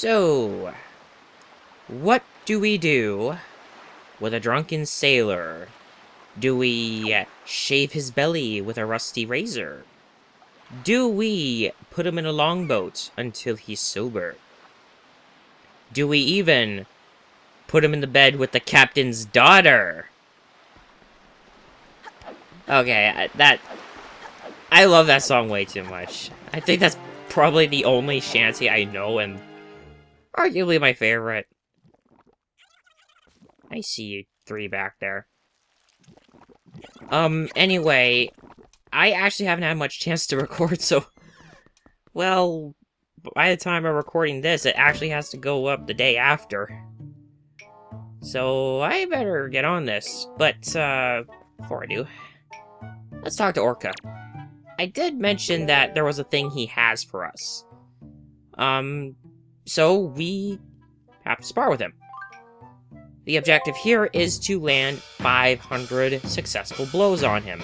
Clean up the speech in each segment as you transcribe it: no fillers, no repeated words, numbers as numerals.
So, what do we do with a drunken sailor? Do we shave his belly with a rusty razor? Do we put him in a longboat until he's sober? Do we even put him in the bed with the captain's daughter? Okay, I love that song way too much. I think that's probably the only shanty I know and arguably my favorite. I see you three back there. Anyway, I actually haven't had much chance to record, so... Well, by the time I'm recording this, it actually has to go up the day after. So, I better get on this. But, before I do, let's talk to Orca. I did mention that there was a thing he has for us. So we have to spar with him. The objective here is to land 500 successful blows on him.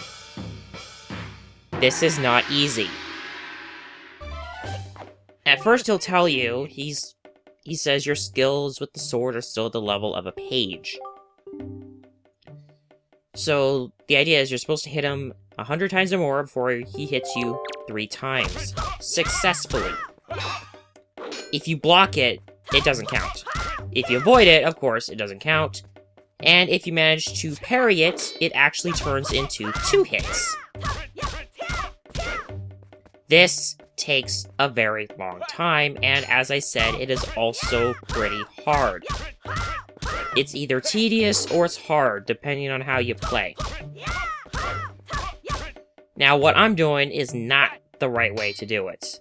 This is not easy. At first he'll tell you, he says your skills with the sword are still at the level of a page. So the idea is you're supposed to hit him 100 times or more before he hits you 3 times. Successfully. If you block it, it doesn't count. If you avoid it, of course, it doesn't count. And if you manage to parry it, it actually turns into 2 hits. This takes a very long time, and as I said, it is also pretty hard. It's either tedious or it's hard, depending on how you play. Now, what I'm doing is not the right way to do it.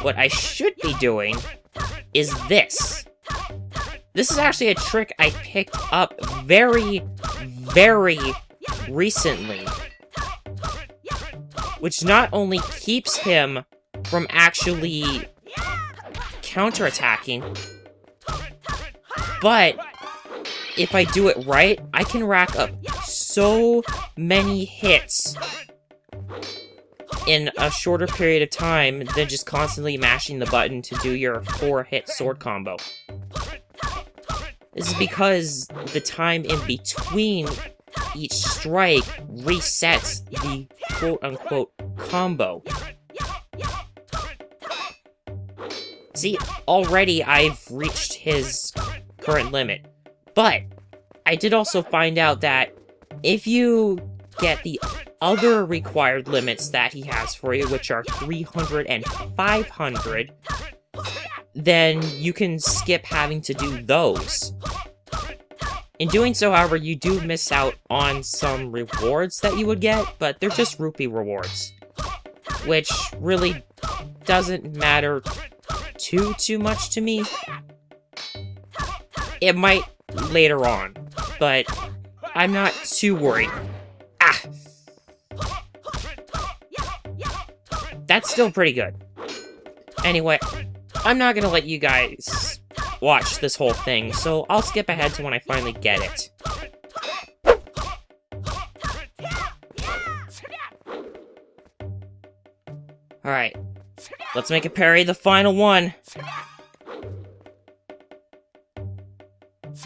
What I should be doing is this. This is actually a trick I picked up very, very recently. Which not only keeps him from actually counterattacking, but if I do it right, I can rack up so many hits in a shorter period of time than just constantly mashing the button to do your 4-hit sword combo. This is because the time in between each strike resets the quote-unquote combo. See, already I've reached his current limit, but I did also find out that if you get the other required limits that he has for you, which are 300 and 500, then you can skip having to do those. In doing so, however, you do miss out on some rewards that you would get, but they're just rupee rewards, which really doesn't matter too much to me. It might later on, but I'm not too worried. Ah! That's still pretty good. Anyway, I'm not gonna let you guys watch this whole thing, so I'll skip ahead to when I finally get it. Alright, let's make a parry the final one.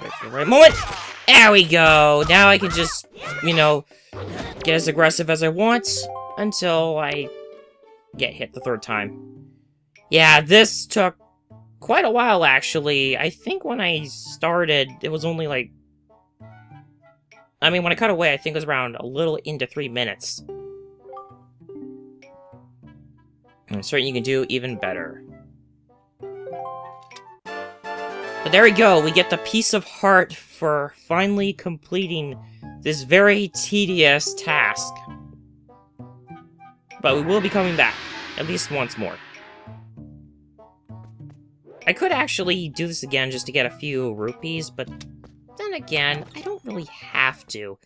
Wait for the right moment. There we go! Now I can just, get as aggressive as I want until I get hit the 3rd time. Yeah, this took quite a while, actually. I think when I started, it was only like... when I cut away, I think it was around a little into 3 minutes. I'm certain you can do even better. But there we go, we get the peace of heart for finally completing this very tedious task. But we will be coming back, at least once more. I could actually do this again just to get a few rupees, but then again, I don't really have to.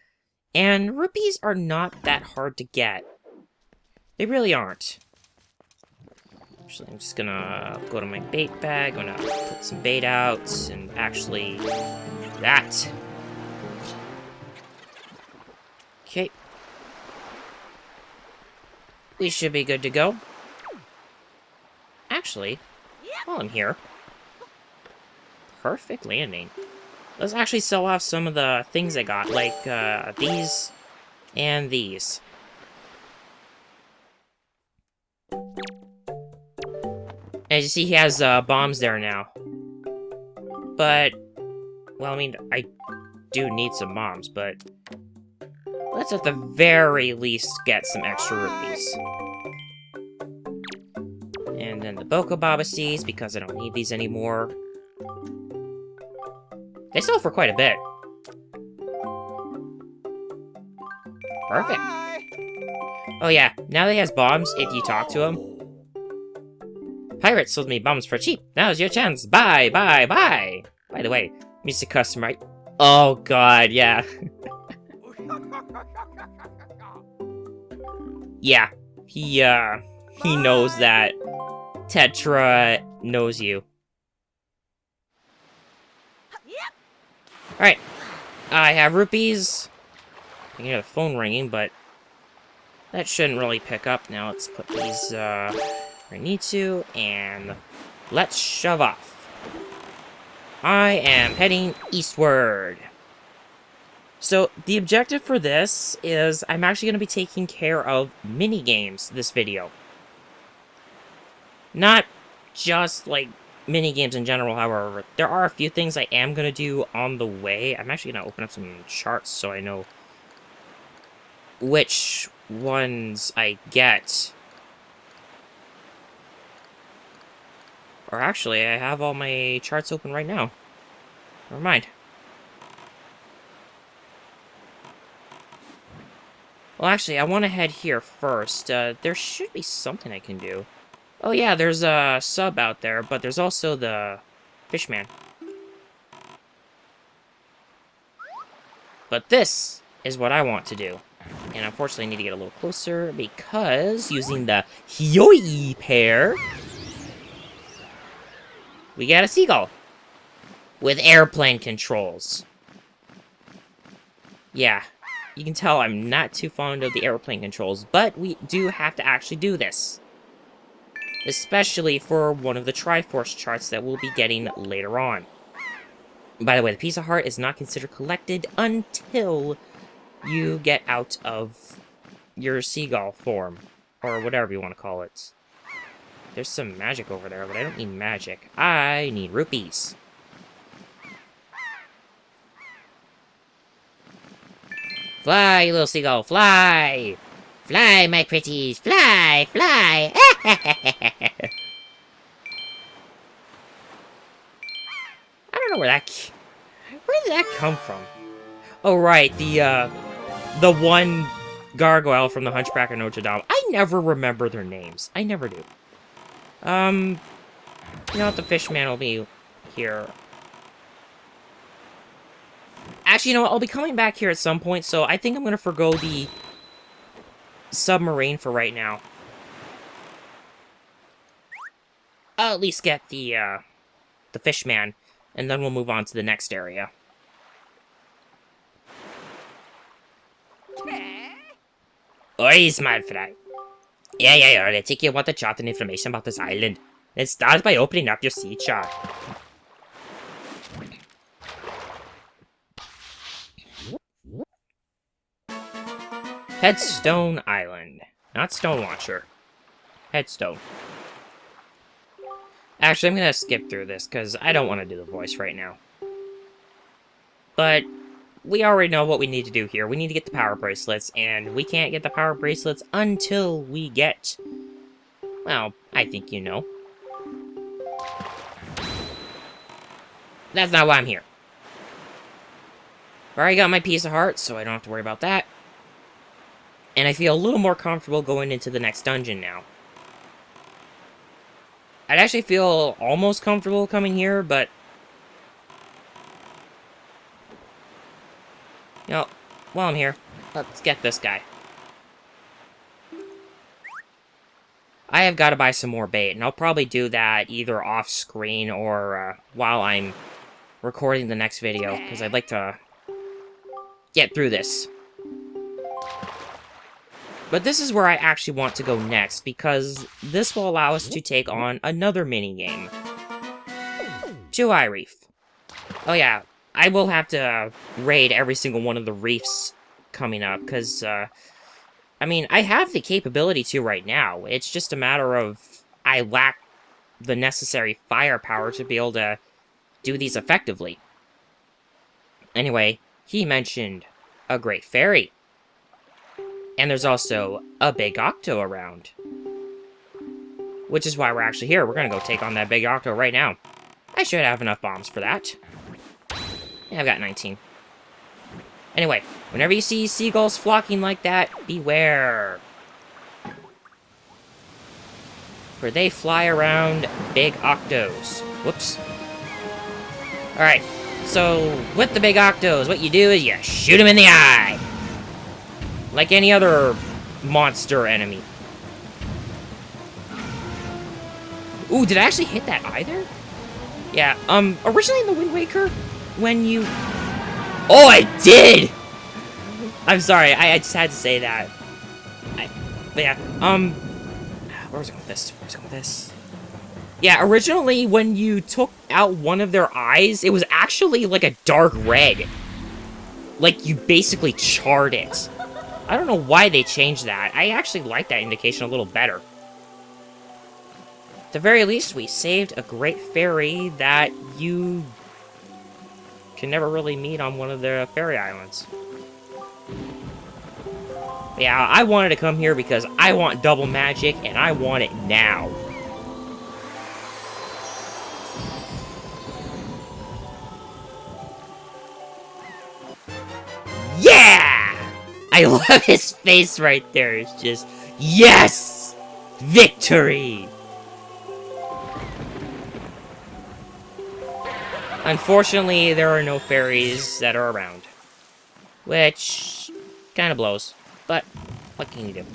And rupees are not that hard to get. They really aren't. Actually, I'm just gonna go to my bait bag, I'm gonna put some bait out, and actually do that. Okay. We should be good to go. Actually, while I'm here, perfect landing. Let's actually sell off some of the things I got, like these and these. As you see, he has bombs there now. But, well, I mean, I do need some bombs, but let's at the very least get some extra rupees. And then the Bokobaba seeds, because I don't need these anymore. They sell for quite a bit. Perfect. Oh yeah, now that he has bombs, if you talk to him. Pirates sold me bombs for cheap. Now's your chance. Bye, bye, bye. By the way, Mr. Customer. Oh god, yeah. Yeah, he knows that Tetra knows you. Alright, I have rupees. I can hear the phone ringing, but that shouldn't really pick up. Now let's put these where I need to, and let's shove off. I am heading eastward. So, the objective for this is I'm actually going to be taking care of minigames this video. Not just, like, minigames in general, however. There are a few things I am going to do on the way. I'm actually going to open up some charts so I know which ones I get. Or actually, I have all my charts open right now. Never mind. Well, actually, I want to head here first. There should be something I can do. Oh yeah, there's a sub out there, but there's also the Fishman. But this is what I want to do. And unfortunately, I need to get a little closer because using the Hyoi pair, we got a seagull with airplane controls. Yeah, you can tell I'm not too fond of the airplane controls, but we do have to actually do this. Especially for one of the Triforce charts that we'll be getting later on. By the way, the piece of heart is not considered collected until you get out of your seagull form, or whatever you want to call it. There's some magic over there, but I don't need magic. I need rupees. Fly, you little seagull, fly! Fly, my pretties, fly, fly! I don't know where did that come from? Oh, right, the one gargoyle from the Hunchback of Notre Dame. I never remember their names. I never do. You know what, the Fishman will be here. Actually, you know what, I'll be coming back here at some point, so I think I'm gonna forgo the submarine for right now. I'll at least get the Fishman, and then we'll move on to the next area. Oi, smart fry. Yeah, I think you want to chat and information about this island. Let's start by opening up your sea chart. Headstone Island. Not Stone Watcher. Headstone. Actually, I'm gonna skip through this, because I don't want to do the voice right now. But we already know what we need to do here. We need to get the power bracelets, and we can't get the power bracelets until we get... Well, I think you know. That's not why I'm here. I already got my piece of heart, so I don't have to worry about that. And I feel a little more comfortable going into the next dungeon now. I'd actually feel almost comfortable coming here, but... You know, while I'm here, let's get this guy. I have got to buy some more bait, and I'll probably do that either off-screen or while I'm recording the next video, because I'd like to get through this. But this is where I actually want to go next, because this will allow us to take on another minigame. Two Eye Reef. Oh yeah, I will have to raid every single one of the reefs coming up, because, I mean, I have the capability to right now. It's just a matter of I lack the necessary firepower to be able to do these effectively. Anyway, he mentioned a great fairy. And there's also a big octo around. Which is why we're actually here. We're gonna go take on that big octo right now. I should have enough bombs for that. Yeah, I've got 19. Anyway, whenever you see seagulls flocking like that, beware. For they fly around big octos. Whoops. Alright, so with the big octos, what you do is you shoot them in the eye. Like any other monster enemy. Ooh, did I actually hit that either? Yeah, originally in the Wind Waker, when you... Oh, I did! I'm sorry, I just had to say that. But yeah, where was I going with this? Yeah, originally, when you took out one of their eyes, it was actually like a dark red. Like, you basically charred it. I don't know why they changed that. I actually like that indication a little better. At the very least, we saved a great fairy that you can never really meet on one of the fairy islands. Yeah, I wanted to come here because I want double magic, and I want it now. Yeah! I love his face right there. It's just, yes! Victory! Unfortunately, there are no fairies that are around. Which kind of blows. But, what can you do?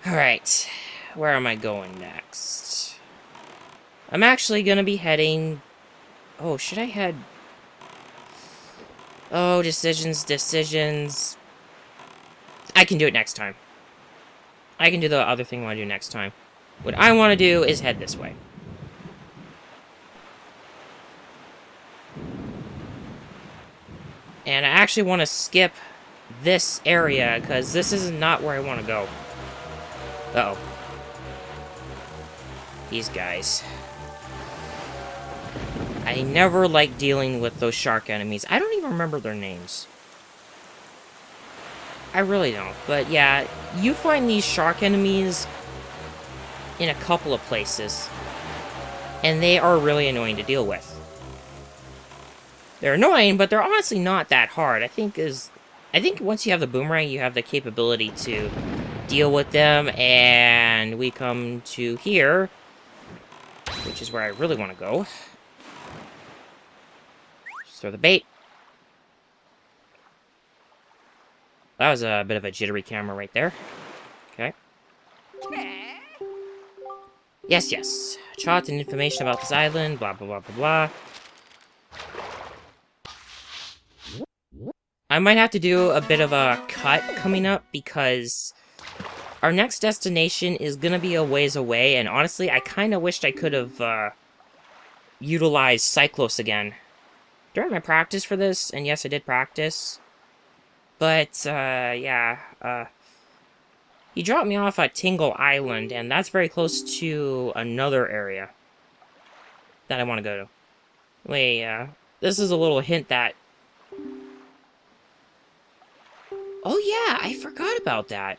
Alright, where am I going next? I'm actually gonna be heading... Oh, should I head... Oh, decisions... I can do it next time. I can do the other thing I want to do next time. What I want to do is head this way. And I actually want to skip this area, because this is not where I want to go. Uh-oh. These guys. I never like dealing with those shark enemies. I don't even remember their names. I really don't. But yeah, you find these shark enemies in a couple of places. And they are really annoying to deal with. They're annoying, but they're honestly not that hard. I think once you have the boomerang, you have the capability to deal with them. And we come to here, which is where I really want to go. Just throw the bait. That was a bit of a jittery camera right there. Okay. Yes, yes. Chart and information about this island, blah, blah, blah, blah, blah. I might have to do a bit of a cut coming up, because our next destination is gonna be a ways away, and honestly, I kind of wished I could have, utilized Cyclos again during my practice for this, and yes, I did practice. But, yeah, he dropped me off at Tingle Island, and that's very close to another area that I want to go to. Wait, this is a little hint that... Oh yeah, I forgot about that.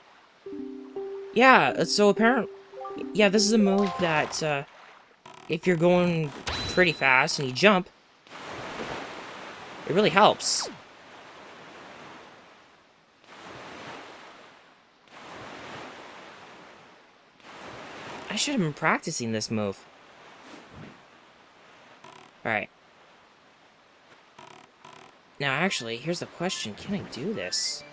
Yeah, so apparently... Yeah, this is a move that, if you're going pretty fast and you jump, it really helps. I should have been practicing this move. Alright. Now, actually, here's the question. Can I do this?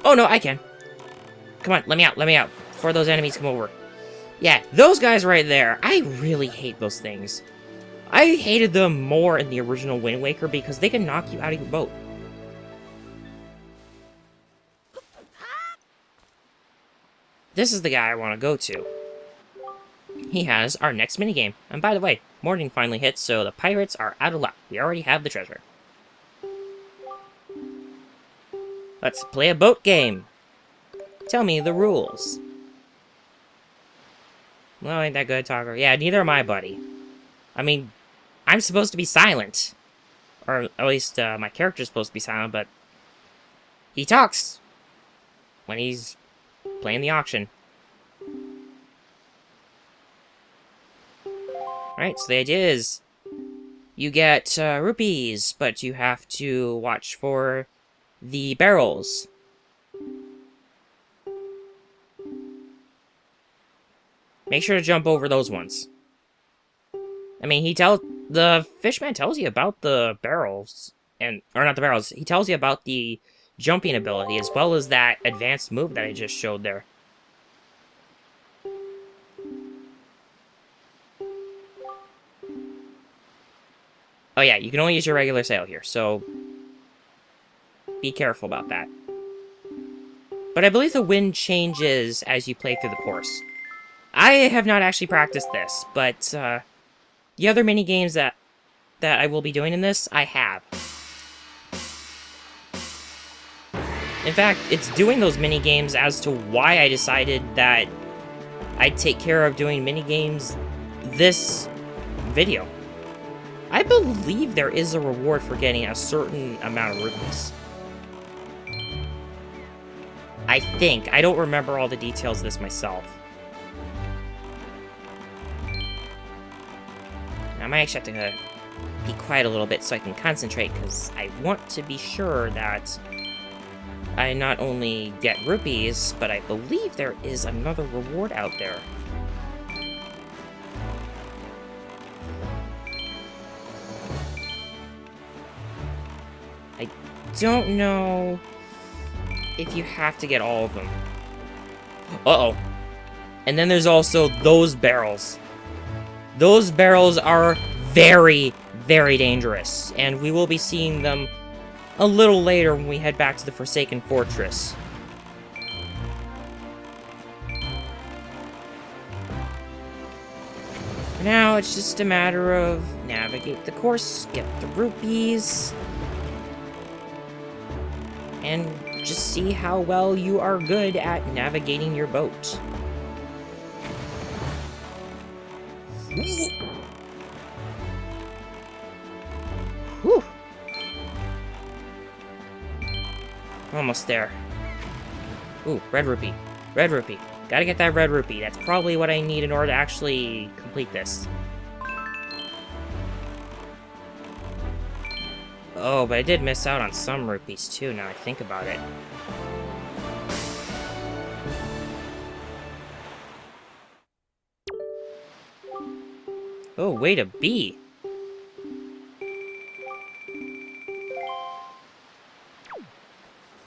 Oh, no, I can. Come on, let me out, before those enemies come over. Yeah, those guys right there, I really hate those things. I hated them more in the original Wind Waker because they can knock you out of your boat. This is the guy I want to go to. he has our next minigame. And by the way, morning finally hit, so the pirates are out of luck. We already have the treasure. Let's play a boat game. Tell me the rules. Well, ain't that good, talker? Yeah, neither am I, buddy. I mean, I'm supposed to be silent. Or at least my character's supposed to be silent, but he talks when he's playing the auction. Alright, so the idea is you get rupees, but you have to watch for the barrels. Make sure to jump over those ones. I mean, the fishman tells you about the barrels, or not the barrels, he tells you about the jumping ability, as well as that advanced move that I just showed there. Oh yeah, you can only use your regular sail here, so be careful about that. But I believe the wind changes as you play through the course. I have not actually practiced this, but the other mini-games that I will be doing in this, I have. In fact, it's doing those mini-games as to why I decided that I'd take care of doing mini-games this video. I believe there is a reward for getting a certain amount of rupees. I think. I don't remember all the details of this myself. I might actually have to be quiet a little bit so I can concentrate, because I want to be sure that I not only get rupees, but I believe there is another reward out there. I don't know if you have to get all of them. Uh-oh. And then there's also those barrels. Those barrels are very, very dangerous, and we will be seeing them a little later when we head back to the Forsaken Fortress. For now, it's just a matter of navigate the course, get the rupees, and just see how well you are good at navigating your boat. Whew. Almost there. Ooh, red rupee. Red rupee. Gotta get that red rupee. That's probably what I need in order to actually complete this. Oh, but I did miss out on some rupees too, now I think about it. Oh, way to be.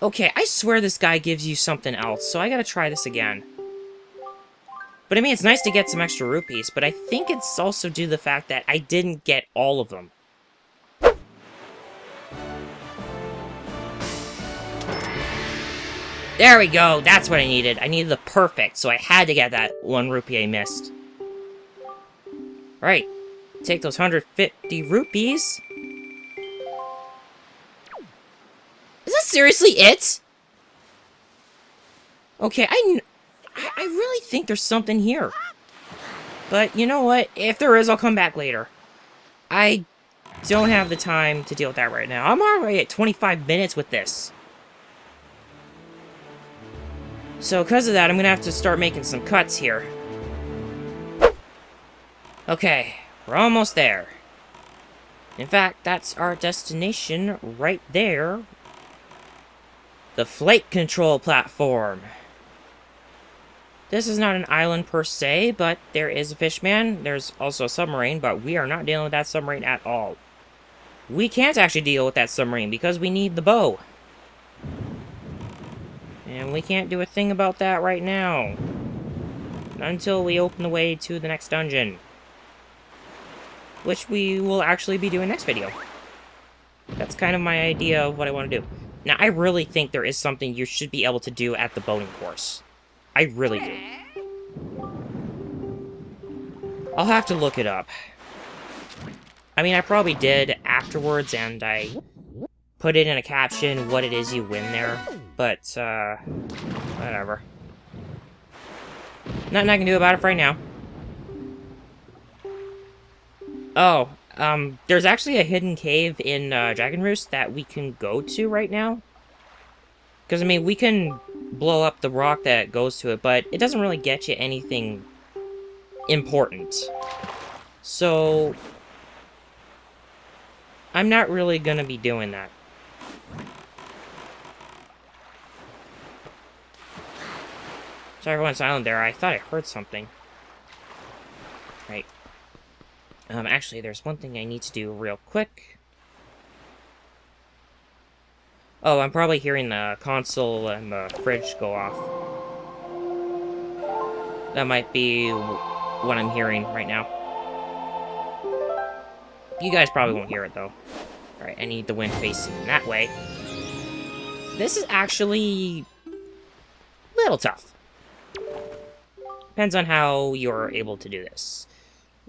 Okay, I swear this guy gives you something else, so I gotta try this again. But I mean, it's nice to get some extra rupees, but I think it's also due to the fact that I didn't get all of them. There we go, that's what I needed. I needed the perfect, so I had to get that 1 rupee I missed. Right, take those 150 rupees. Is that seriously it? Okay, I really think there's something here. But you know what? If there is, I'll come back later. I don't have the time to deal with that right now. I'm already at 25 minutes with this. So because of that, I'm going to have to start making some cuts here. Okay, we're almost there. In fact, that's our destination right there. The flight control platform. This is not an island per se, but there is a fishman. There's also a submarine, but we are not dealing with that submarine at all. We can't actually deal with that submarine because we need the bow. And we can't do a thing about that right now. Not until we open the way to the next dungeon. Which we will actually be doing next video. That's kind of my idea of what I want to do. Now, I really think there is something you should be able to do at the boating course. I really do. I'll have to look it up. I mean, I probably did afterwards, and I put it in a caption what it is you win there, but, whatever. Nothing I can do about it right now. Oh, there's actually a hidden cave in, Dragon Roost that we can go to right now. Because, I mean, we can blow up the rock that goes to it, but it doesn't really get you anything important. So, I'm not really gonna be doing that. Sorry, everyone's silent there. I thought I heard something. Right. Actually, there's one thing I need to do real quick. Oh, I'm probably hearing the console and the fridge go off. That might be what I'm hearing right now. You guys probably won't hear it, though. Alright, I need the wind facing that way. This is actually a little tough. Depends on how you're able to do this.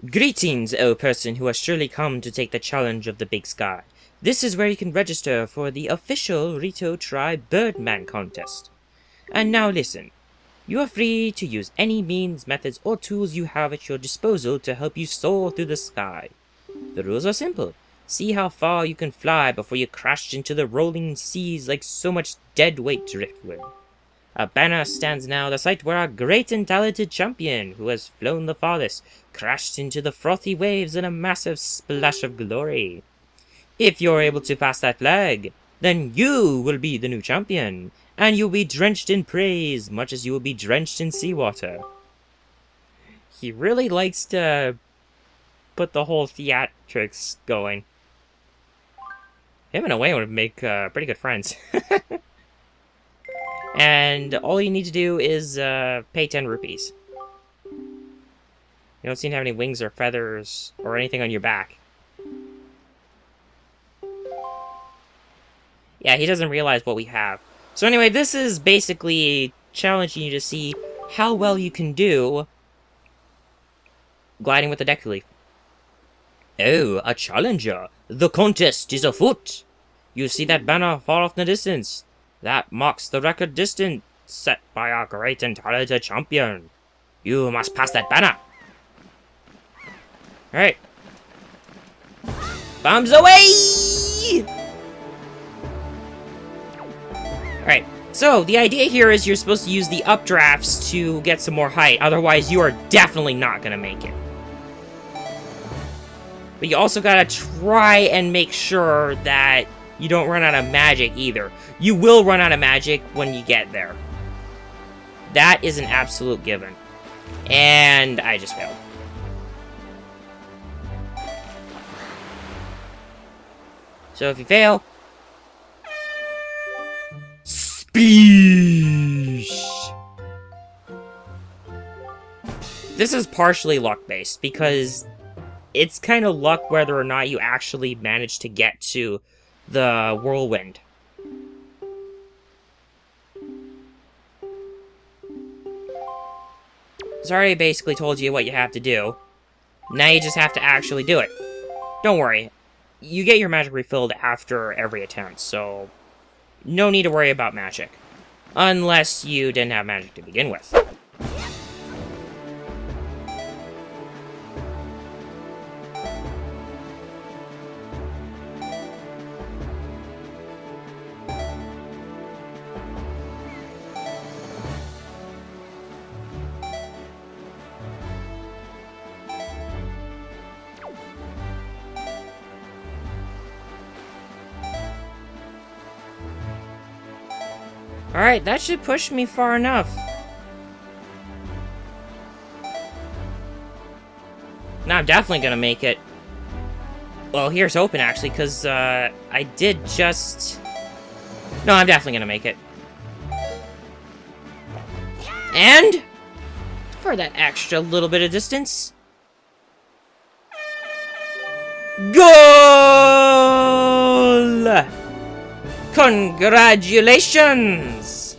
Greetings, O person who has surely come to take the challenge of the big sky. This is where you can register for the official Rito Tribe Birdman contest. And now listen. You are free to use any means, methods, or tools you have at your disposal to help you soar through the sky. The rules are simple. See how far you can fly before you crash into the rolling seas like so much dead weight driftwood. A banner stands now, the site where our great and talented champion, who has flown the farthest, crashed into the frothy waves in a massive splash of glory. If you're able to pass that flag, then you will be the new champion, and you'll be drenched in praise, much as you will be drenched in seawater. He really likes to put the whole theatrics going. Him and Owain would make pretty good friends. And all you need to do is pay 10 rupees. You don't seem to have any wings or feathers or anything on your back. Yeah, he doesn't realize what we have. So anyway, this is basically challenging you to see how well you can do gliding with the deck leaf. Oh, a challenger! The contest is afoot! You see that banner far off in the distance? That marks the record distance set by our great and talented champion. You must pass that banner. Alright. Bombs away! Alright, so the idea here is you're supposed to use the updrafts to get some more height, otherwise you are definitely not going to make it. But you also gotta try and make sure that you don't run out of magic either. You will run out of magic when you get there. That is an absolute given. And I just failed. So if you fail... Speesh! This is partially luck-based, because it's kind of luck whether or not you actually manage to get to the whirlwind. So I already basically told you what you have to do. Now you just have to actually do it. Don't worry. You get your magic refilled after every attempt, so no need to worry about magic. Unless you didn't have magic to begin with. Alright, that should push me far enough. Now I'm definitely gonna make it. Well, here's hoping, actually, because, I did just... No, I'm definitely gonna make it. And... for that extra little bit of distance... Goal! Congratulations!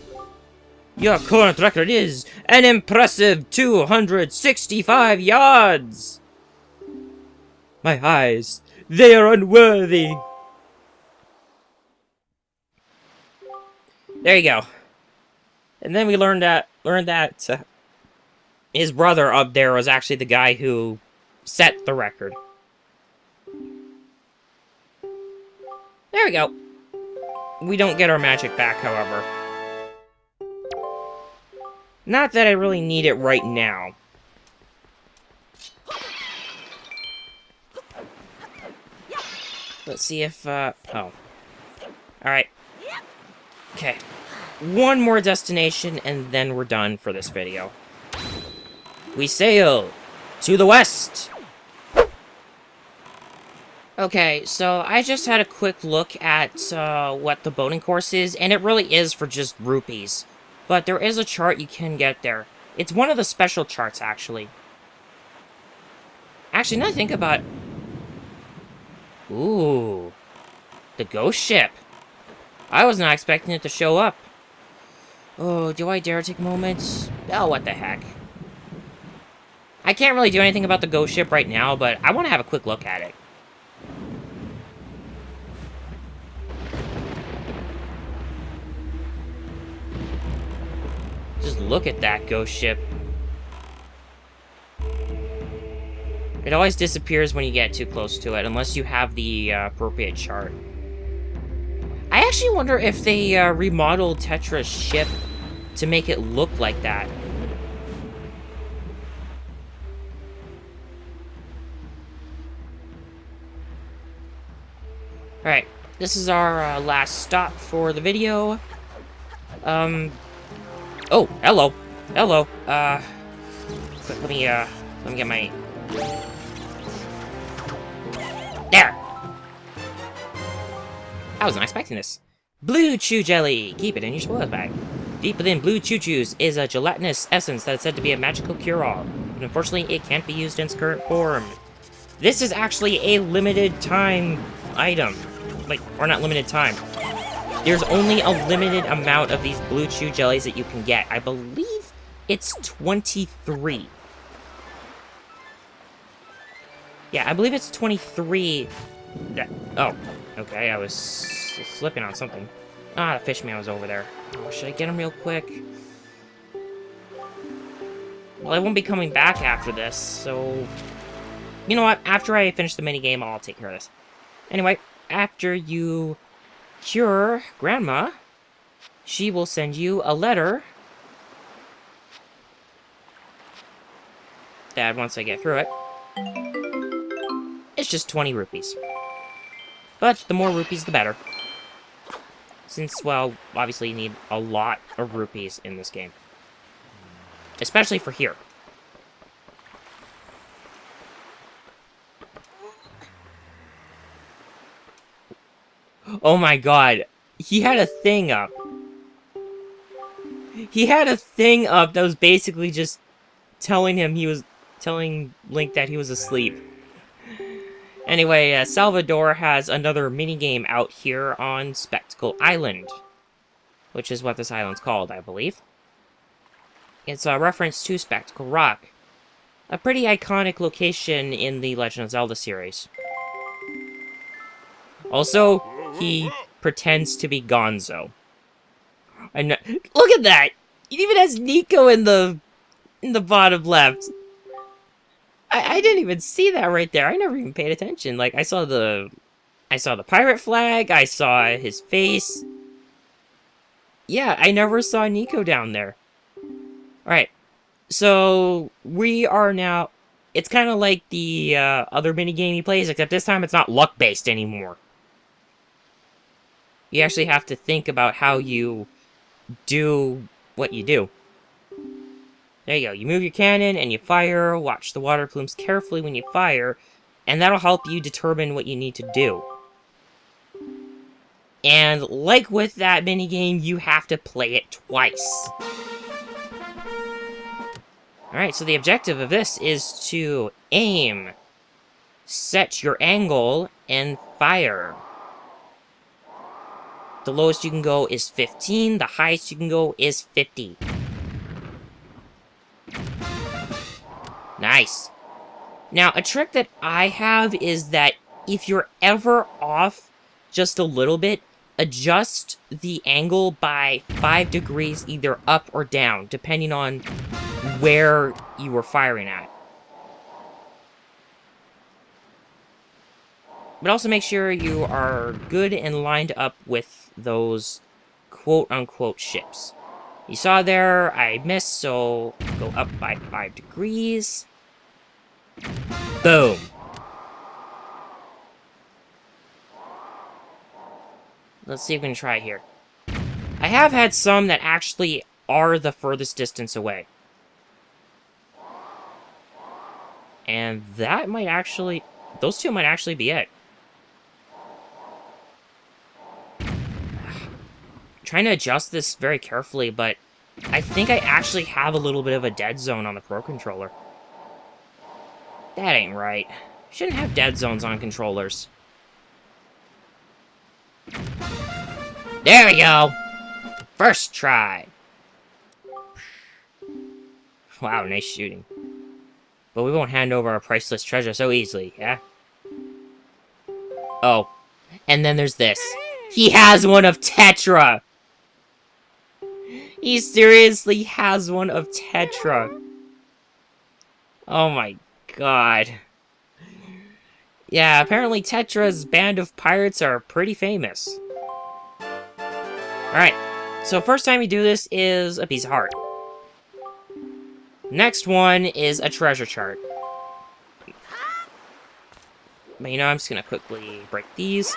Your current record is an impressive 265 yards! My eyes, they are unworthy! There you go. And then we learned that his brother up there was actually the guy who set the record. There we go. We don't get our magic back, however. Not that I really need it right now. Let's see if, oh. Alright. Okay. One more destination, and then we're done for this video. We sail to the west! Okay, so I just had a quick look at what the boating course is, and it really is for just rupees. But there is a chart you can get there. It's one of the special charts, actually. Actually, now I think about it. Ooh. The ghost ship. I was not expecting it to show up. Oh, do I dare take a moment? Oh, what the heck. I can't really do anything about the ghost ship right now, but I want to have a quick look at it. Just look at that ghost ship. It always disappears when you get too close to it, unless you have the appropriate chart. I actually wonder if they remodeled Tetra's ship to make it look like that. Alright, this is our last stop for the video. Oh, hello. Hello. Let me get my... There! I wasn't expecting this. Blue Chew Jelly! Keep it in your spoils bag. Deep within Blue Chew Chews is a gelatinous essence that is said to be a magical cure-all, but unfortunately it can't be used in its current form. This is actually a limited time item. Like, or not limited time. There's only a limited amount of these Blue Chew Jellies that you can get. I believe it's 23. Yeah, I believe it's 23. Oh, okay, I was slipping on something. Ah, the fishman was over there. Oh, should I get him real quick? Well, I won't be coming back after this, so... You know what? After I finish the minigame, I'll take care of this. Anyway, after you cure Grandma, she will send you a letter that, once I get through it, it's just 20 rupees. But the more rupees, the better. Since, well, obviously you need a lot of rupees in this game. Especially for here. Oh my god. He had a thing up. He had a thing up that was basically just telling Link that he was asleep. Anyway, Salvador has another minigame out here on Spectacle Island. Which is what this island's called, I believe. It's a reference to Spectacle Rock. A pretty iconic location in the Legend of Zelda series. Also, he pretends to be Gonzo. Look at that! It even has Nico in the bottom left. I didn't even see that right there. I never even paid attention. Like, I saw the pirate flag, I saw his face. Yeah, I never saw Nico down there. Alright, so we are now... It's kind of like the other minigame he plays, except this time it's not luck-based anymore. You actually have to think about how you do what you do. There you go. You move your cannon and you fire. Watch the water plumes carefully when you fire, and that'll help you determine what you need to do. And like with that minigame, you have to play it twice. Alright, so the objective of this is to aim, set your angle, and fire. The lowest you can go is 15. The highest you can go is 50. Nice. Now, a trick that I have is that if you're ever off just a little bit, adjust the angle by 5 degrees either up or down, depending on where you were firing at. But also make sure you are good and lined up with those quote-unquote ships. You saw there, I missed, so go up by 5 degrees. Boom. Let's see if we can try it here. I have had some that actually are the furthest distance away. And that might actually... those two might actually be it. Trying to adjust this very carefully, but I think I actually have a little bit of a dead zone on the Pro Controller. That ain't right. Shouldn't have dead zones on controllers. There we go! First try! Wow, nice shooting. But we won't hand over our priceless treasure so easily, yeah? Oh. And then there's this. He has one of Tetra! He seriously has one of Tetra. Oh my god. Yeah, apparently Tetra's band of pirates are pretty famous. Alright, so first time you do this is a piece of heart. Next one is a treasure chart. But you know, I'm just gonna quickly break these.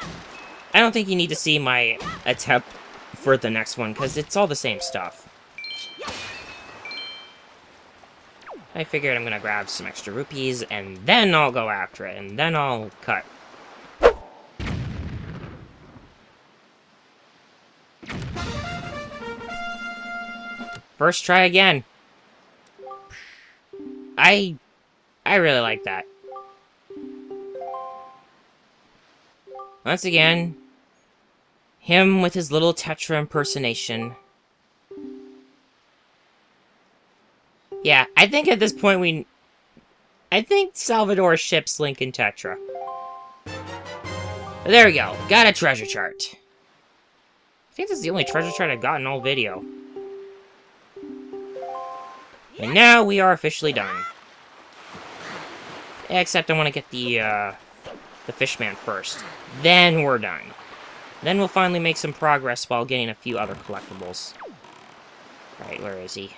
I don't think you need to see my attempt for the next one, because it's all the same stuff. I figured I'm gonna grab some extra rupees, and then I'll go after it, and then I'll cut. First try again. I really like that. Once again, him with his little Tetra impersonation. Yeah, I think at this point I think Salvador ships Link and Tetra. But there we go, got a treasure chart. I think this is the only treasure chart I've got in all video. And now we are officially done. Except I want to get the fishman first. Then we're done. Then we'll finally make some progress while getting a few other collectibles. Right, where is he?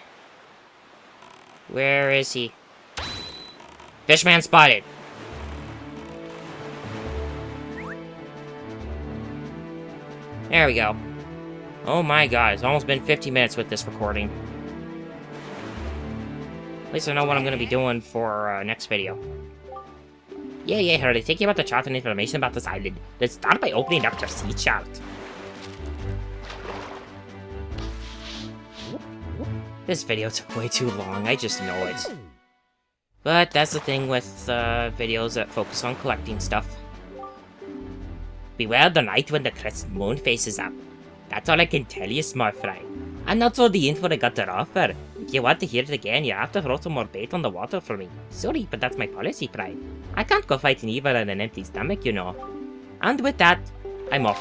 Where is he? Fishman spotted! There we go. Oh my god, it's almost been 50 minutes with this recording. At least I know what I'm going to be doing for next video. Yeah, Harry, thank you about the chart and information about this island. Let's start by opening up your sea chart. This video took way too long, I just know it. But that's the thing with videos that focus on collecting stuff. Beware the night when the crescent moon faces up. That's all I can tell you, small fry. And that's all the info I got to offer. If you want to hear it again, you have to throw some more bait on the water for me. Sorry, but that's my policy, fry. I can't go fighting evil on an empty stomach, you know. And with that, I'm off.